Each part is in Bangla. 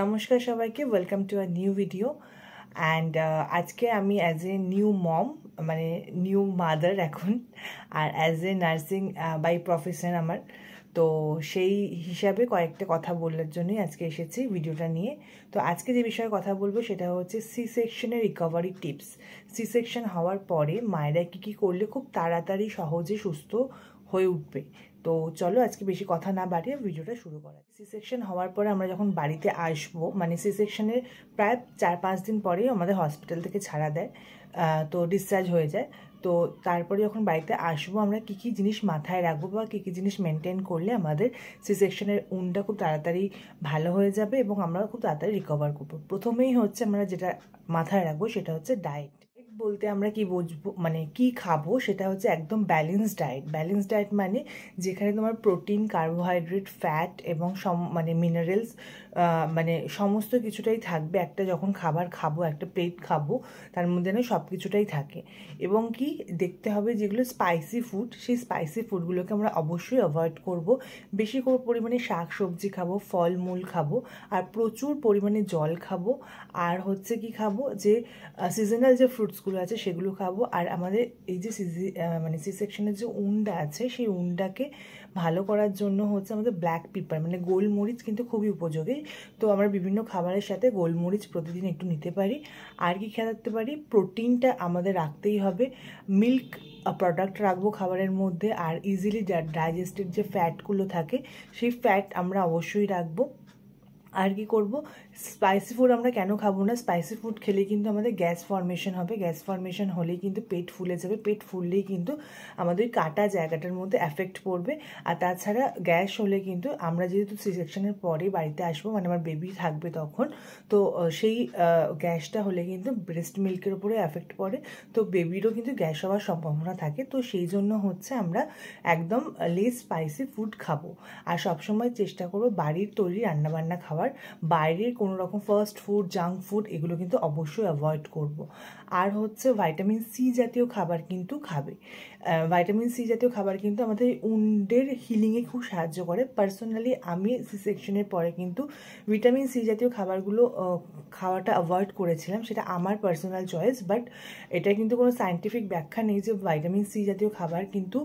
নমস্কার সবাইকে, welcome to a new video. And আজকে আমি অ্যাজ এ নিউ মম, মানে নিউ মাদার এখন, আর as a nursing by profession আমার, তো সেই হিসাবে কয়েকটা কথা বলার জন্যই আজকে এসেছি ভিডিওটা নিয়ে। তো আজকে যে বিষয়ে কথা বলবো সেটা হচ্ছে সি সেকশনের রিকভারি টিপস। সি সেকশন হওয়ার পরে মায়েরা কী কী করলে খুব তাড়াতাড়ি সহজে সুস্থ হয়ে উঠবে। তো চলো আজকে বেশি কথা না বাড়িয়ে ভিডিওটা শুরু করা। সি সেকশন হওয়ার পরে আমরা যখন বাড়িতে আসবো, মানে সি সেকশনের প্রায় 4-5 দিন পরেই আমাদের হসপিটাল থেকে ছাড়া দেয়, তো ডিসচার্জ হয়ে যায়। তো তারপরে যখন বাড়িতে আসবো আমরা কী কী জিনিস মাথায় রাখবো বা কী কী জিনিস মেনটেন করলে আমাদের সি সেকশনের উন্ডটা খুব তাড়াতাড়ি ভালো হয়ে যাবে এবং আমরা খুব তাড়াতাড়ি রিকভার করবো। প্রথমেই হচ্ছে আমরা যেটা মাথায় রাখবো সেটা হচ্ছে ডায়েট। বলতে আমরা কি বুঝবো, মানে কি খাবো, সেটা হচ্ছে একদম ব্যালেন্সড ডায়েট। ব্যালেন্সড ডায়েট মানে যেখানে তোমার প্রোটিন, কার্বোহাইড্রেট, ফ্যাট এবং মানে মিনারেলস, মানে সমস্ত কিছুটাই থাকবে। একটা যখন খাবার খাবো, একটা প্লেট খাবো, তার মধ্যে না সব কিছুটাই থাকে। এবং কি দেখতে হবে যেগুলো স্পাইসি ফুড, সেই স্পাইসি ফুডগুলোকে আমরা অবশ্যই অ্যাভয়েড করব। বেশি করে পরিমাণে শাক সবজি খাবো, ফলমূল খাবো, আর প্রচুর পরিমাণে জল খাবো। আর হচ্ছে কি খাবো, যে সিজনাল যে ফ্রুটসগুলো আছে সেগুলো খাবো। আর আমাদের এই যে মানে সি সেকশনের যে উন্ডা আছে সেই উন্ডাকে ভালো করার জন্য হচ্ছে আমাদের ব্ল্যাক পেপার মানে গোলমরিচ কিন্তু খুবই উপযোগী। তো আমরা বিভিন্ন খাবারের সাথে গোলমরিচ প্রতিদিন একটু নিতে পারি। আর কি খেয়ে রাখতে পারি, প্রোটিনটা আমাদের রাখতেই হবে। মিল্ক প্রোডাক্ট রাখবো খাবারের মধ্যে। আর ইজিলি ডাইজেস্টেড যে ফ্যাটগুলো থাকে সেই ফ্যাট আমরা অবশ্যই রাখবো। আর কি করব, স্পাইসি ফুড আমরা কেন খাবো না? স্পাইসি ফুড খেলে কিন্তু আমাদের গ্যাস ফর্মেশন হবে। গ্যাস ফর্মেশন হলেই কিন্তু পেট ফুলে যাবে। পেট ফুললেই কিন্তু আমাদের কাটা জায়গাটার মধ্যে এফেক্ট পড়বে। আর তাছাড়া গ্যাস হলে কিন্তু আমরা যেহেতু সি সেকশনের পরে বাড়িতে আসবো, মানে আমার বেবি থাকবে তখন, তো সেই গ্যাসটা হলে কিন্তু ব্রেস্ট মিল্কের উপরে এফেক্ট পড়ে। তো বেবিরও কিন্তু গ্যাস হওয়ার সম্ভাবনা থাকে। তো সেই জন্য হচ্ছে আমরা একদম লেস স্পাইসি ফুড খাবো। আর সবসময় চেষ্টা করবো বাড়ির তৈরি রান্নাবান্না খাওয়ার। বাইরের কোনো রকম ফাস্ট ফুড, জাঙ্ক ফুড এগুলো কিন্তু অবশ্যই অ্যাভয়েড করব। আর হচ্ছে ভাইটামিন সি জাতীয় খাবার কিন্তু খাবে। ভাইটামিন সি জাতীয় খাবার কিন্তু আমাদের উন্ডের হিলিংয়ে খুব সাহায্য করে। পার্সোনালি আমি সি সেকশনের পরে কিন্তু ভিটামিন সি জাতীয় খাবারগুলো খাওয়াটা অ্যাভয়েড করেছিলাম। সেটা আমার পার্সোনাল চয়েস, বাট এটা কিন্তু কোনো সায়েন্টিফিক ব্যাখ্যা নেই যে ভাইটামিন সি জাতীয় খাবার কিন্তু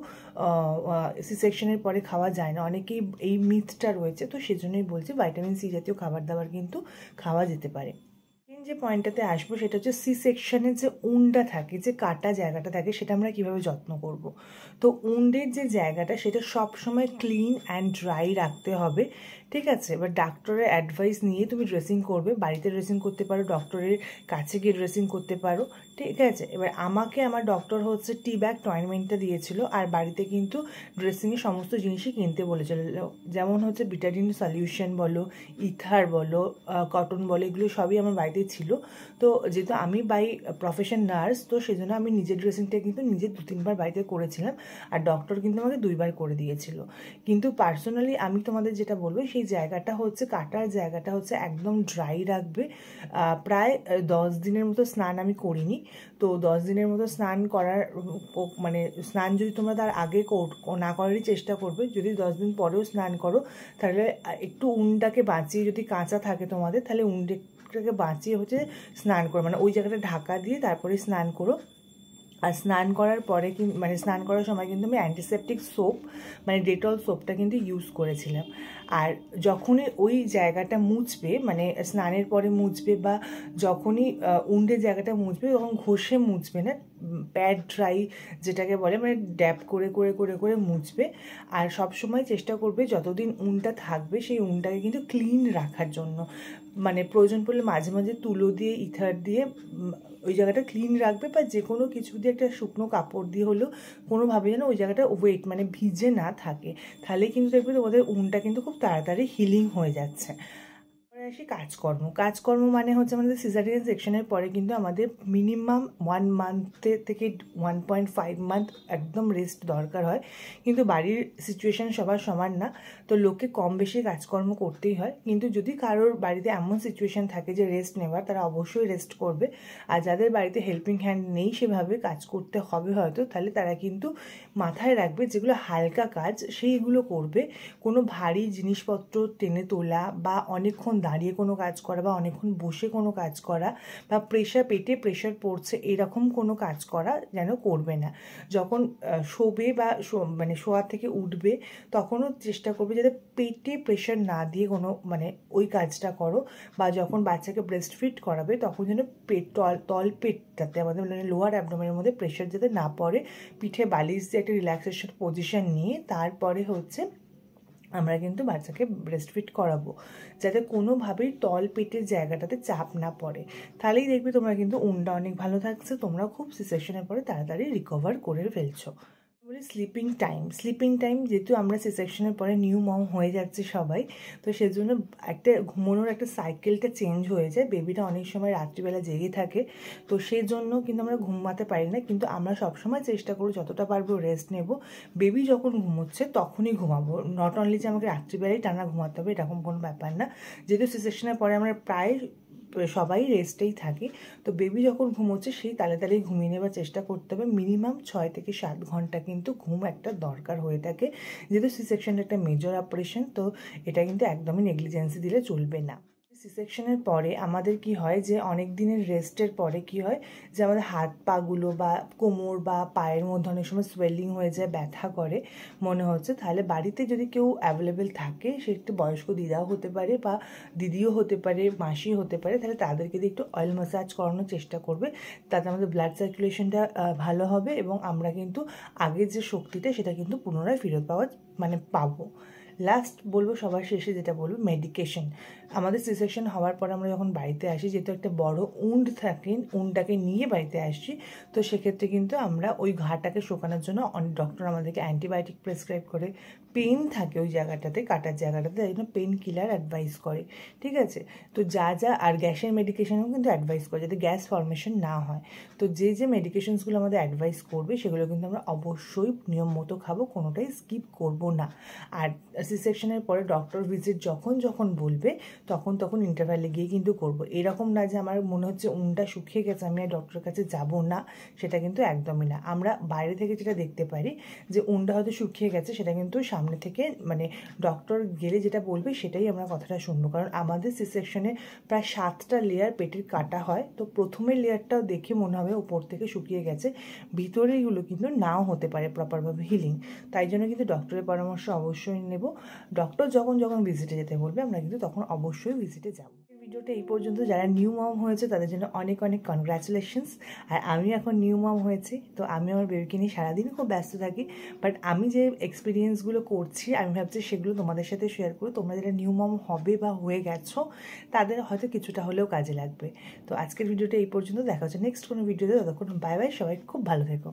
সি সেকশনের পরে খাওয়া যায় না। অনেকেই এই মিথটা রয়েছে, তো সেজন্যই বলছি ভাইটামিন সি জাতীয় খাবার দাবার কিন্তু খাওয়া যেতে পারে। যে পয়েন্টটাতে আসবো সেটা হচ্ছে সি সেকশনের যে উন্ডা থাকে, যে কাটা জায়গাটা থাকে, সেটা আমরা কিভাবে যত্ন করব। তো উন্ডের যে জায়গাটা সেটা সবসময় ক্লিন অ্যান্ড ড্রাই রাখতে হবে, ঠিক আছে? এবার ডাক্তারের অ্যাডভাইস নিয়ে তুমি ড্রেসিং করবে। বাড়িতে ড্রেসিং করতে পারো, ডক্টরের কাছে গিয়ে ড্রেসিং করতে পারো, ঠিক আছে? এবার আমাকে আমার ডক্টর হচ্ছে টি ব্যাগ টয়েনমেন্টটা দিয়েছিল, আর বাড়িতে কিন্তু ড্রেসিংয়ের সমস্ত জিনিসই কিনতে বলেছিল। যেমন হচ্ছে বিটাডিন সলিউশন বলো, ইথার বলো, কটন বলো, এগুলো সবই আমার বাড়িতে ছিল। তো যেহেতু আমি বাই প্রফেশন নার্স, তো সেই জন্য আমি নিজের ড্রেসিংটা কিন্তু নিজে 2-3 বার বাড়িতে করেছিলাম, আর ডক্টর কিন্তু আমাকে 2 বার করে দিয়েছিল। কিন্তু পার্সোনালি আমি তোমাদের যেটা বলবো, সেই জায়গাটা হচ্ছে, কাটার জায়গাটা হচ্ছে একদম ড্রাই রাখবে। প্রায় 10 দিনের মতো স্নান আমি করিনি। তো 10 দিনের মতো স্নান করার, মানে স্নান যদি তোমরা তার আগে না করারই চেষ্টা করবে। যদি 10 দিন পরেও স্নান করো তাহলে একটু উনটাকে বাঁচিয়ে, যদি কাঁচা থাকে তোমাদের, তাহলে উনটাকে বাঁচিয়ে হচ্ছে স্নান করো, মানে ওই জায়গাটা ঢাকা দিয়ে তারপরে স্নান করো। আর স্নান করার পরে মানে স্নান করার সময় কিন্তু আমি অ্যান্টিসেপটিক সোপ, মানে ডেটল সোপটা কিন্তু ইউজ করেছিলাম। আর যখনই ওই জায়গাটা মুছবে, মানে স্নানের পরে মুছবে বা যখনই উন্ডের জায়গাটা মুছবে, তখন ঘষে মুছবে না, প্যাড ড্রাই যেটাকে বলে, মানে ড্যাপ করে করে করে করে মুছবে। আর সবসময় চেষ্টা করবে যতদিন উনটা থাকবে সেই উনটাকে কিন্তু ক্লিন রাখার জন্য। মানে প্রয়োজন পড়লে মাঝে মাঝে তুলো দিয়ে, ইথার দিয়ে ওই জায়গাটা ক্লিন রাখবে, বা যে কোনো কিছু দিয়ে, একটা শুকনো কাপড় দিয়ে হলেও কোনোভাবে যেন ওই জায়গাটা ওয়েট, মানে ভিজে না থাকে। তাহলে কিন্তু দেখবে তোমাদের উনটা কিন্তু খুব তাড়াতাড়ি হিলিং হয়ে যাচ্ছে। আসি কাজকর্ম মানে হচ্ছে আমাদের সিজারিয়ান সেকশনের পরে কিন্তু আমাদের মিনিমাম 1 মান্থ থেকে 1.5 মান্থ একদম রেস্ট দরকার হয়। কিন্তু বাড়ির সিচুয়েশান সবার সমান না, তো লোককে কম বেশি কাজকর্ম করতেই হয়। কিন্তু যদি কারোর বাড়িতে এমন সিচুয়েশান থাকে যে রেস্ট নেওয়ার, তারা অবশ্যই রেস্ট করবে। আর যাদের বাড়িতে হেল্পিং হ্যান্ড নেই সেভাবে কাজ করতে হবে হয়তো, তাহলে তারা কিন্তু মাথায় রাখবে যেগুলো হালকা কাজ সেইগুলো করবে। কোনো ভারী জিনিসপত্র টেনে তোলা বা অনেকক্ষণ দাঁড়িয়ে দাঁড়িয়ে কোনো কাজ করা বা অনেকক্ষণ বসে কোনো কাজ করা বা পেটে প্রেশার পড়ছে এরকম কোনো কাজ করা যেন করবে না। যখন শোবে বা মানে শোয়া থেকে উঠবে তখনও চেষ্টা করবে যাতে পেটে প্রেশার না দিয়ে কোনো মানে ওই কাজটা করো। বা যখন বাচ্চাকে ব্রেস্ট ফিড করাবে তখন যেন তল পেটটাতে আমাদের মানে লোয়ার অ্যাবডোমেনের মধ্যে প্রেশার যাতে না পড়ে, পিঠে বালিশ দিয়ে একটা রিল্যাক্সেশন পজিশন নিয়ে তারপরে হচ্ছে আমরা কিন্তু বাচ্চাকে ব্রেস্ট ফিড করাবো, যাতে কোনোভাবেই তল পেটের জায়গাটাতে চাপ না পড়ে। তাহলেই দেখবে তোমরা কিন্তু উনটা অনেক ভালো থাকছে, তোমরা খুব সিসেকশনের পরে তাড়াতাড়ি রিকভার করে ফেলছো। বলি স্লিপিং টাইম যেহেতু আমরা সিসেকশনের পরে নিউ মম হয়ে যাচ্ছে সবাই, তো সেজন্য একটা ঘুমানোর একটা সাইকেলটা চেঞ্জ হয়ে যায়। বেবিটা অনেক সময় রাত্রিবেলা জেগে থাকে, তো সেই জন্য কিন্তু আমরা ঘুমাতে পারি না, কিন্তু আমরা সবসময় চেষ্টা করবো যতটা পারবো রেস্ট নেব। বেবি যখন ঘুমোচ্ছে তখনই ঘুমাবো, নট অনলি যে আমাকে রাত্রিবেলায় টানা ঘুমাতে হবে এরকম কোনো ব্যাপার না। যেহেতু সিসেকশনের পরে আমরা প্রায় সবাই রেস্টেই থাকি, তো বেবি যখন ঘুমোচ্ছে সেই তাড়াতাড়ি ঘুমিয়ে নেবার চেষ্টা করতে হবে। মিনিমাম 6 থেকে 7 ঘন্টা কিন্তু ঘুম একটা দরকার হয়ে থাকে, যেহেতু সি সেকশনের একটা মেজর অপারেশন, তো এটা কিন্তু একদমই নেগলিজেন্সি দিলে চলবে না। সি সেকশনের পরে আমাদের কি হয় যে অনেক দিনের রেস্টের পরে কি হয় যে আমাদের হাত পাগুলো বা কোমর বা পায়ের মধ্যে অনেক সময় সোয়েলিং হয়ে যায়, ব্যথা করে মনে হচ্ছে। তাহলে বাড়িতে যদি কেউ অ্যাভেলেবেল থাকে, সে একটু বয়স্ক দিদাও হতে পারে বা দিদিও হতে পারে, মাসি হতে পারে, তাহলে তাদেরকে দিয়ে একটু অয়েল ম্যাসাজ করানোর চেষ্টা করবে, তাতে আমাদের ব্লাড সার্কুলেশনটা ভালো হবে এবং আমরা কিন্তু আগের যে শক্তিটা সেটা কিন্তু পুনরায় ফেরত পাবো। লাস্ট বলবো, সবার শেষে যেটা বলবো, মেডিকেশন। আমাদের সি সেকশন হওয়ার পর আমরা যখন বাড়িতে আসি, যেহেতু একটা বড় উন্ড থাকে, উন্ডটাকে নিয়ে বাড়িতে আসছি, তো সেক্ষেত্রে কিন্তু আমরা ওই ঘাটাকে শোকানোর জন্য অনেক ডক্টর আমাদেরকে অ্যান্টিবায়োটিক প্রেসক্রাইব করে। পেন থাকে ওই জায়গাটাতে, কাটার জায়গাটাতে, তাই জন্য পেন কিলার অ্যাডভাইস করে, ঠিক আছে। তো আর গ্যাসের মেডিকেশনও কিন্তু অ্যাডভাইস করে যাতে গ্যাস ফর্মেশন না হয়। তো যে মেডিকেশনসগুলো আমাদের অ্যাডভাইস করবে সেগুলো কিন্তু আমরা অবশ্যই নিয়ম মতো খাবো, কোনোটাই স্কিপ করব না। আর সি সেকশনের পরে ডক্টর ভিজিট যখন বলবে তখন ইন্টারভ্যালে গিয়ে কিন্তু করব। এরকম না যে আমার মনে হচ্ছে উনটা শুকিয়ে গেছে আমি আর ডক্টরের কাছে যাব না, সেটা কিন্তু একদমই না। আমরা বাইরে থেকে যেটা দেখতে পারি যে উনটা হয়তো শুকিয়ে গেছে, সেটা কিন্তু সামনে থেকে মানে ডক্টর গেলে যেটা বলবে সেটাই আমরা কথাটা শুনবো। কারণ আমাদের সি সেকশনে প্রায় 7টা লেয়ার পেটের কাটা হয়, তো প্রথমের লেয়ারটাও দেখে মনে হবে উপর থেকে শুকিয়ে গেছে, ভিতরেগুলো কিন্তু নাও হতে পারে প্রপারভাবে হিলিং। তাই জন্য কিন্তু ডক্টরের পরামর্শ অবশ্যই নেব। ডক্টর যখন ভিজিটে যেতে বলবে আমরা কিন্তু তখন অবশ্যই ভিজিটে যাব। ভিডিওটা এই পর্যন্ত। যারা নিউ মম হয়েছে তাদের জন্য অনেক কনগ্রাচুলেশনস। আর আমি এখন নিউ মম হয়েছি, তো আমি আমার বেবিকে নিয়ে সারাদিন খুব ব্যস্ত থাকি, বাট আমি যে এক্সপিরিয়েন্সগুলো করছি আমি ভাবছি সেগুলো তোমাদের সাথে শেয়ার করো। তোমরা যারা নিউ মম হবে বা হয়ে গেছো তাদের হয়তো কিছুটা হলেও কাজে লাগবে। তো আজকের ভিডিওটা এই পর্যন্ত, দেখা হচ্ছে নেক্সট কোনো ভিডিওতে। ততক্ষণ বাই বাই, সবাই খুব ভালো থেকো।